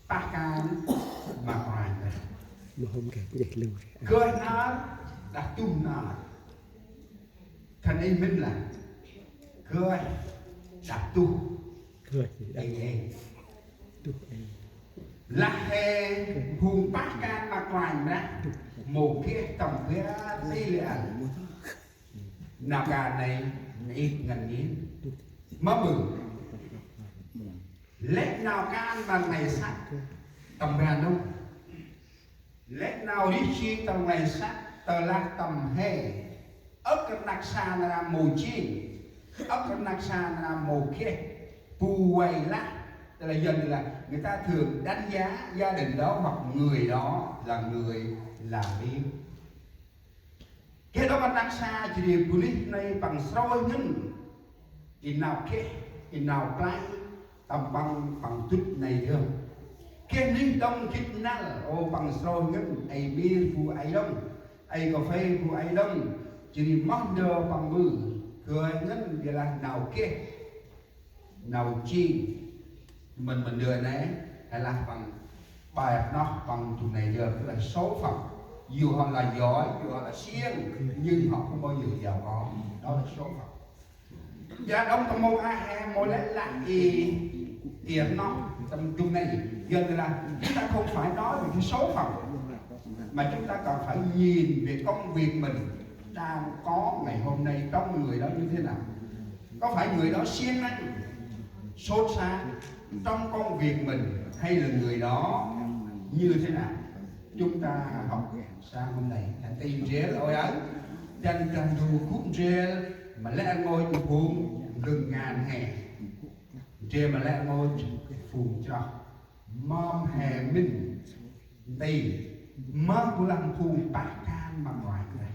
pakan makan. Mohon kayak jadi lu. Cười nó đã tung nó. Thành ấy mình là cười đã tu. Cười gì đây? Ấy Tu. là hè hùng pakan makan đó. Một cái tổng cái đây là nào cả này ít ngần nhiên mà mừng lết nào can bằng ngày sắc tầm ra đâu lết nào đi chi tầm ngày sắc tờ lạc tầm hè ấp cái nạc xa là mù chi ấp cái nạc xa là mù kia phù quầy lắc tức là dần là người ta thường đánh giá gia đình đó hoặc người đó là người làm đi cái đó mà đang xa chỉ điều police này bằng soi nhưng in nào kia in nào play tầm bằng chút này được cái ninh đông kít nal ô bằng soi nhưng ai bia phụ ai đông ai cà phê phụ ai đông chỉ điều mong đờ bằng mưa cười nhưng vậy là nào kia nào chi mình đưa này hay là bằng bài nó bằng tụi này giờ tức là số phận dù họ là giỏi dù họ là siêng nhưng họ không bao giờ giàu có đó là số phận và đông tâm mô a he mô lẽ là tiền nó tâm chung này giờ là chúng ta không phải nói về cái số phận mà chúng ta còn phải nhìn về công việc mình đang có ngày hôm nay trong người đó như thế nào có phải người đó siêng năng sốt sáng trong công việc mình hay là người đó như thế nào chúng ta học sang hôm nay hãy tìm chế ôi ấy chân chân dù khúc chế mà lẽ ngôi chụp hùng gần ngàn hè chế mà lẽ ngôi phù cho mong hè mình tì mong của làm phù bác can mà ngoài này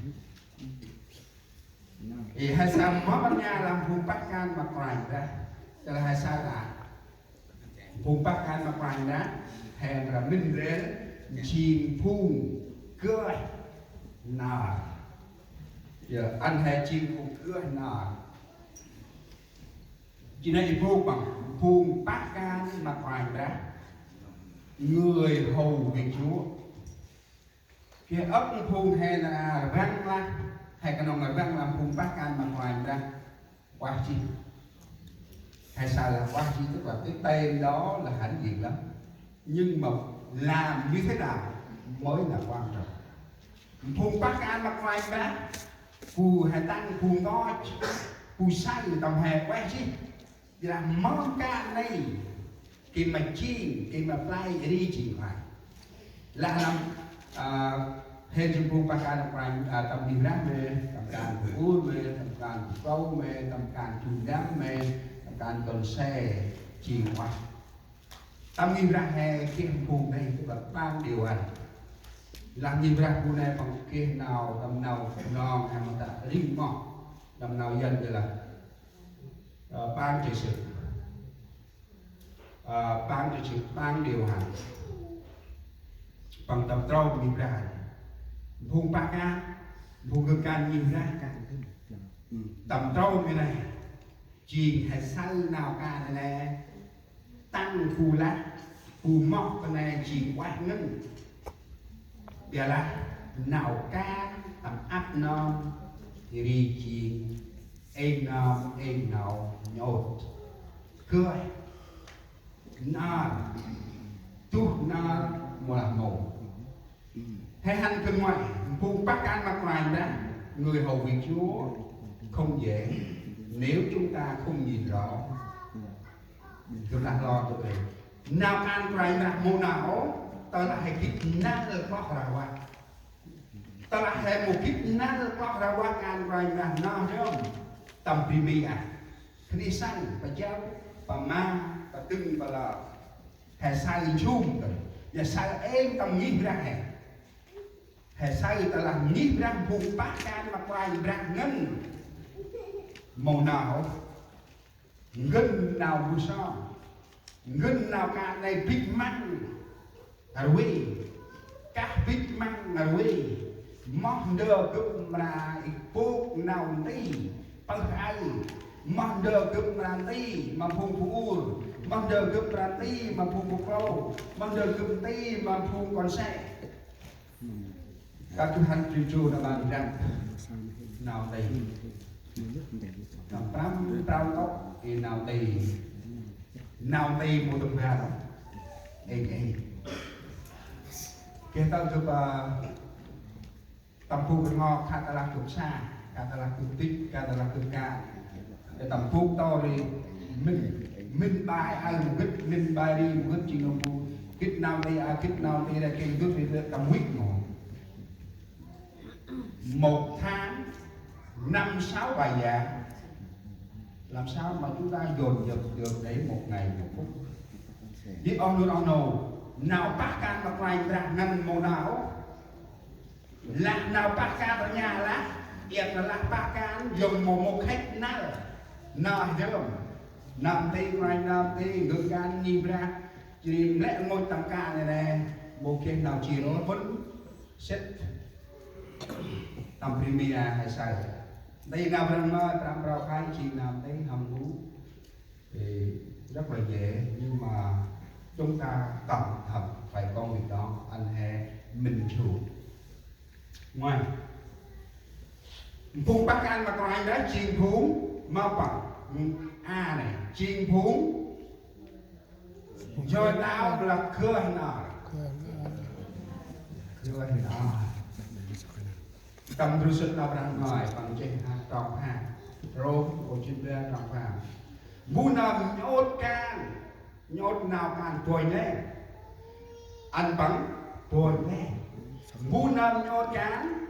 thì hay sao mong ban nhà làm phù bác can mà ngoài ra cho là hay sao là phù bác can mà ngoài đó hè là mình đến chim phun cười nà giờ ăn hè chim phun cười nà chỉ này phun bằng phun bát can mà ngoài ra người hầu việc chúa kia ấp phun hè là răng la hay cái nòng là răng làm phun bát can mà ngoài ra qua chi hay sao là qua chi tức là cái tên đó là hãnh diện lắm nhưng mà làm như thế nào mới là quan trọng phun bát can mặt ngoài đó phù hải tăng phù ngó phù sai tầm hè quay chứ là món cá này cái mà chiên cái mà fly đi chỉ phải là làm hệ trong phun bát can mặt ngoài tầm đi rác mê tầm can phù mê tầm can câu mê tầm can chùm đám mê tầm can tuần xe chỉ ngoài tâm nghiêm ra hè kia phù này tức là ban điều hành làm nghiêm ra phù này bằng kia nào tầm nào non hay mà ta riêng mò tầm nào dân thì là ban trị sự ban điều hành bằng tầm trâu nghiêm ra phù ba ca phù cơ can nghiêm ra tầm trâu như này chỉ hay sai nào ca này nè tăng phù lá phù mọc cái này chỉ quát ngân giờ là nào ca tầm áp non thì đi chỉ em nào nhột cười non tu non một là một hay hành bên ngoài phù bát can mặt ngoài đó người hầu việc chúa không dễ nếu chúng ta không nhìn rõ chúng ta lo cho mình nào ăn phải là mồ não ta là hay kít nát được quá ra qua ta là hay một kít nát được quá ra qua ăn phải là nào không tầm primi à khi sang và giáo và ma và từng và là hay sai chung rồi và sai em tầm nghĩ ra hay sai ta là nghĩ ra vùng bát can mà quay ra ngân màu nào ngân nào bu so ngân nào cả này big man rồi các big man rồi mong đỡ cũng là phố nào đi bao ai mong đỡ cũng là đi mà phun phun Mang đời cướp ra tí mà phung một câu. Mang đời cướp tí mà phung con xe. Các Tuhan Tuju đã bàn rằng nào đây nào pram trao tóc thì nào đây một đồng hà đó kita coba tampuk ngok kata laku sa kata laku tik kata laku ka tampuk tori min bai al min bai ri mugit chingobu kit nào đây là cái gút thì cầm huyết ngọn 1 tháng 5-6 bài giảng, làm sao mà chúng ta dồn dập được để một ngày một phút. Biết ông luôn nào bác can mà quay ra ngăn màu nào là nào bác can ở nhà lá yết là bác can dùng một khách nào hiểu không nằm tay quay nằm tay ngược can nhìn ra chỉ lẽ ngôi tầm ca này nè một cái nào chỉ nó vẫn set tầm premier hay sao đây nào đang tạm rau khai chị nào thấy hầm thú thì rất là dễ nhưng mà chúng ta cẩn thận phải công việc đó anh hề mình chủ ngoài phun bác ăn mà còn anh đã chiên phúng mau bằng a này chiên phúng rồi tao là khơi nào cầm rưu sinh đọc ra ngoài bằng trên hạt trọc hạt rô của trên bia trọc hạt mù nằm nhốt nào can tuổi lên ăn bằng tuổi lên mù nằm nhốt can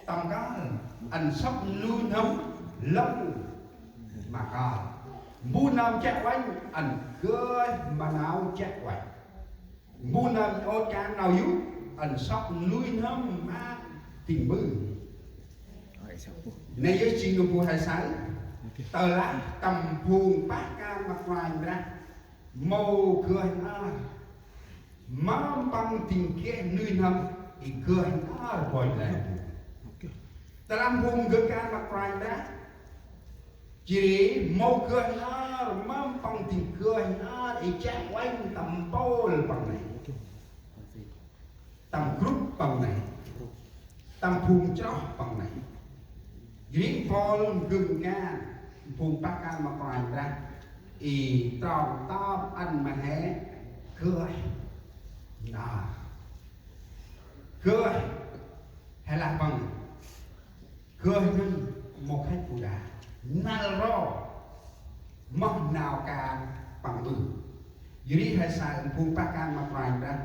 tầm can ăn sóc lưu nấm lông mà còn mù nằm chạy quanh ăn cười mà nào chạy quanh mù nằm nhốt can nào yếu ăn sóc lưu nấm mà tình bư này với chị người phụ hai sáng tờ lá tầm phùn bát ca mặt ngoài ra màu cười má bằng tình kia nuôi nằm thì cười rồi lại tờ làm phùn cười ca mặt ngoài ra chỉ màu cười má bằng tình cười thì chạy quanh tầm bô bằng này tầm group bằng này tầm phùn chó bằng này Green Paul gừng nga phùn bác can mà ngoài ra ý tròn to ăn mà hé cười cười hay là bằng cười nhưng một khách phụ đà nal ro mong nào cả bằng bự dưới hay sai phùn bác can mà ngoài ra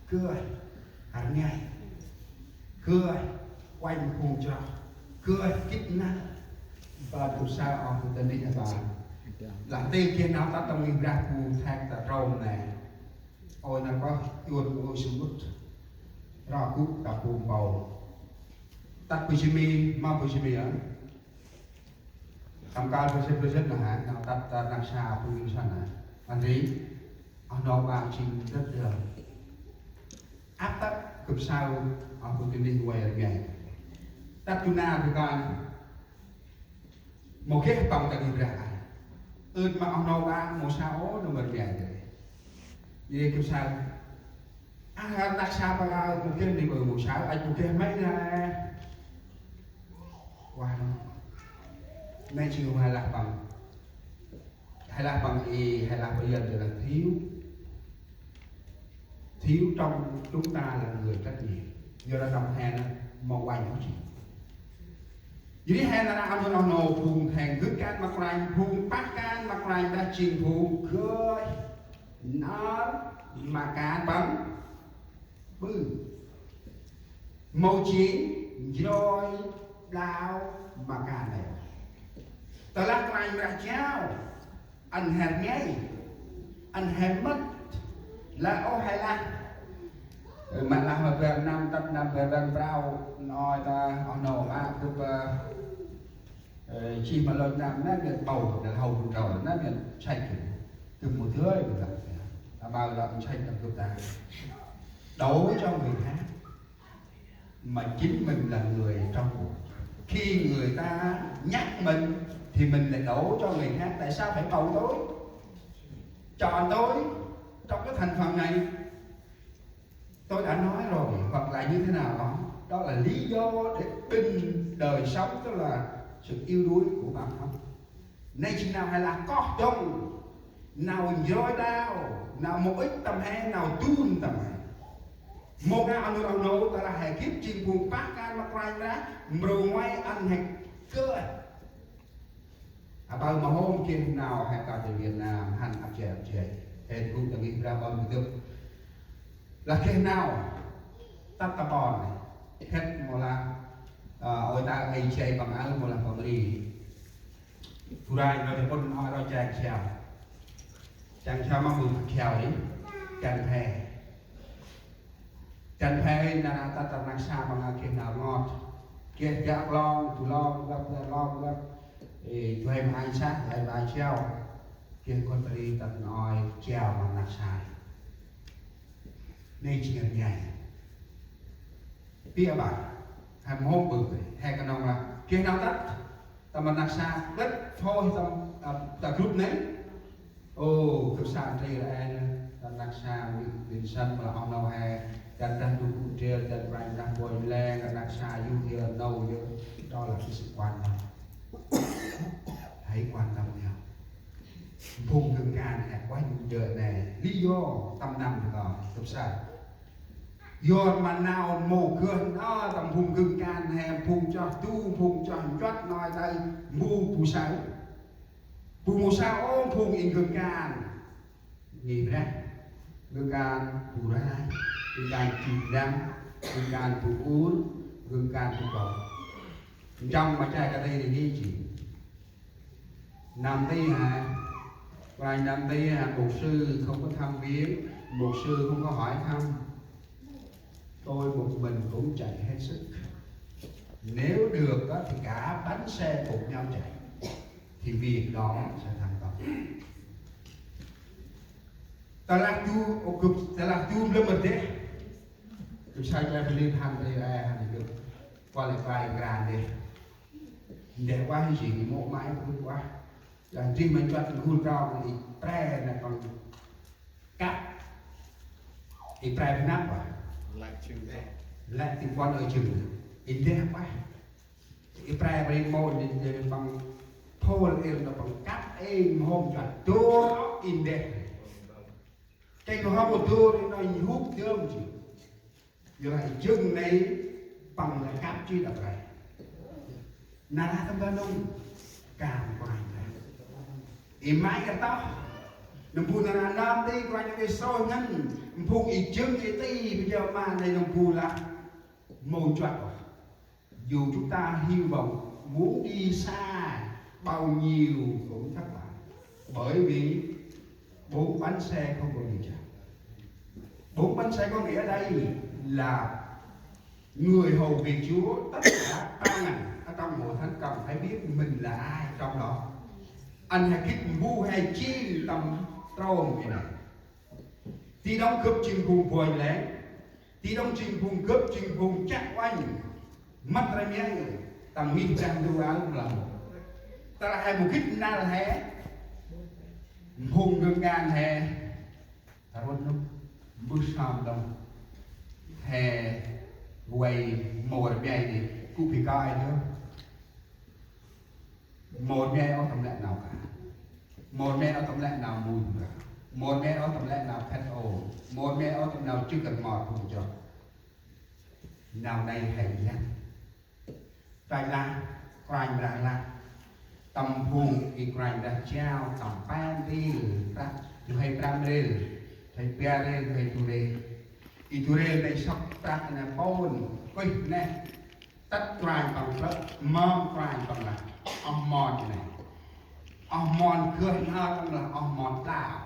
cười hẳn ngay cười quanh phùn cho cười kít nát và tụ sao ở tụi tình đi bà làm tên kia nào ta tâm linh ra phù thang ta râu này ôi nó có tuôn ôi xuống bút rõ cút ta phù bầu tắt bùi chì mì mà bùi chì mì á tầm cao bùi chì là hả nào tắt ta đang xa bùi sẵn này anh ý nó bà trình rất là áp tắt cực sao ở tụi tình đi quay ở ngày tắt tu na thì còn một cái bằng tại nghiệp ra mà ông nào ba một sao nó mệt nhẹ rồi vậy kiểu sao đặt sao ba một cái đi một sao anh một cái mấy ra qua đó nay chiều hay là bằng y hay là bây giờ là thiếu trong chúng ta là người trách nhiệm do đó trong hè nó mong quay nó chuyện jadi hena anu no phùng hàng cứ cát mặt rành phùng bát can mặt rành đã chìm phùng khơi nó mà cá bắn bự màu chín rồi đào mà cá này tờ lắc rành ra cháo ăn hẹp ngay ăn hẹp mất là ô hay là mà làm ở Việt Nam tập làm về Việt Nam nói ta nổ ba cứ chỉ mà lần nào nó nhận bầu là hầu một đầu nó nhận chạy từ một thứ ấy là bao giờ chạy tập cực ta đấu cho người khác mà chính mình là người trong cuộc khi người ta nhắc mình thì mình lại đấu cho người khác tại sao phải bầu tôi chọn tôi trong cái thành phần này tôi đã nói rồi, hoặc là như thế nào đó, đó là lý do để bình đời sống, tức là sự yếu đuối của bản thân. Nay chừng nào hay là có đông, nào dối đau, nào một ít tầm he, nào tuôn tầm he. Một cái anh nói nấu ta là hệ kiếp chìm vùng bác can mà quay ra, mrù ngoay ăn hệ cơ. Bao mà hôm kia nào hay cả từ Việt Nam hành áp chế, hệ cũng đã nghĩ ra bao nhiêu được. Là khi nào tắt tà bòn này, hết một là ôi ta ấy chạy bằng áo một là phòng đi. Thu ra nó thì con nói nó chàng treo mà mừng treo đấy, chàng phê là ta tập năng xa bằng kia nào ngọt, kia giác long, tù long, gấp, thì tụi em hai sát, lại bài treo, kia con ta đi tập nói treo bằng năng xa. Nên chỉ cần nhảy bia bà hay mốt bự hay cái nông là kia nào tắt tầm mà nạc xa đất thôi tầm group nấy cực xa thì là tầm nạc xa bên sân mà ông nào hay gần đang đủ cụ trêu gần rành đang bồi lên gần nạc xa dù kia đâu chứ đó là cái sự quan tâm. Hãy quan tâm nhau vùng gừng can hẹp quá giờ này lý do tâm nằm rồi cực xa do mà nào mồ cơn đó tầm vùng gừng can hè vùng cho tu vùng cho chót nói đây mù phù sao ôm vùng in gừng can nhìn ra gừng can phù ra gừng can chìm đắng gừng can phù uốn gừng can phù cầu trong mà trai cái đây thì đi chỉ nằm đây hả và nằm đây mục sư không có thăm viếng, mục sư không có hỏi thăm, tôi một mình cũng chạy hết sức. Nếu được đó, thì cả bánh xe cùng nhau chạy thì việc đó sẽ thành công. Ta là tu lâm mật đấy. Tôi sai cho phải liên hành đây là được qua lại vài grand đi. Để qua hay gì mộ mãi cũng qua. Là riêng mình cho tình khuôn cao thì pre là còn cắt thì pre với nắp rồi lại tình quan ở chừng in đẹp quá thì pre với môn thì bằng thô lên là bằng cắt em hôm cho tua in đẹp cái nó không có tua thì nó hút thơm chứ giờ lại chừng này bằng là cắt chi đập này nà thâm ba nông càng quay mãi cái tóc nông phu là nam đi qua những cái soi ngân phu ít chứng cái tí bây giờ mà này nông phu là màu choạc dù chúng ta hy vọng muốn đi xa bao nhiêu cũng thất bại bởi vì 4 bánh xe không có gì cả. 4 bánh xe có nghĩa đây là người hầu việc Chúa tất cả 3 ngành ở trong hội thánh cần phải biết mình là ai trong đó. Anh hãy kích vu hay chi tầm trâu như này tí đóng cướp trên vùng vòi lẽ tí đóng trên vùng cướp trên vùng chắc oanh mắt ra nhé tầm nghìn trăm đô áo là ta là hai một kích na là hè vùng gương gan hè ta vẫn lúc bước sang đông hè quay mùa đẹp nhảy thì cũng phải coi nữa một ngày ở tầm lệ nào cả một ngày ở tầm lệ nào mùi cả một ngày ở tầm lệ nào phép ồ một ngày ở tầm nào chưa cần mọt không cho nào đây hãy nhắc tại là quanh ra là tầm vùng thì quanh ra trao tầm pan đi ra hay pram đi hay pia đi hay tu đi itu này sắp ta là bôn coi nè tất quanh bằng đất mong quanh bằng là ông mòn này ông mòn cười ha trong là ông mòn lao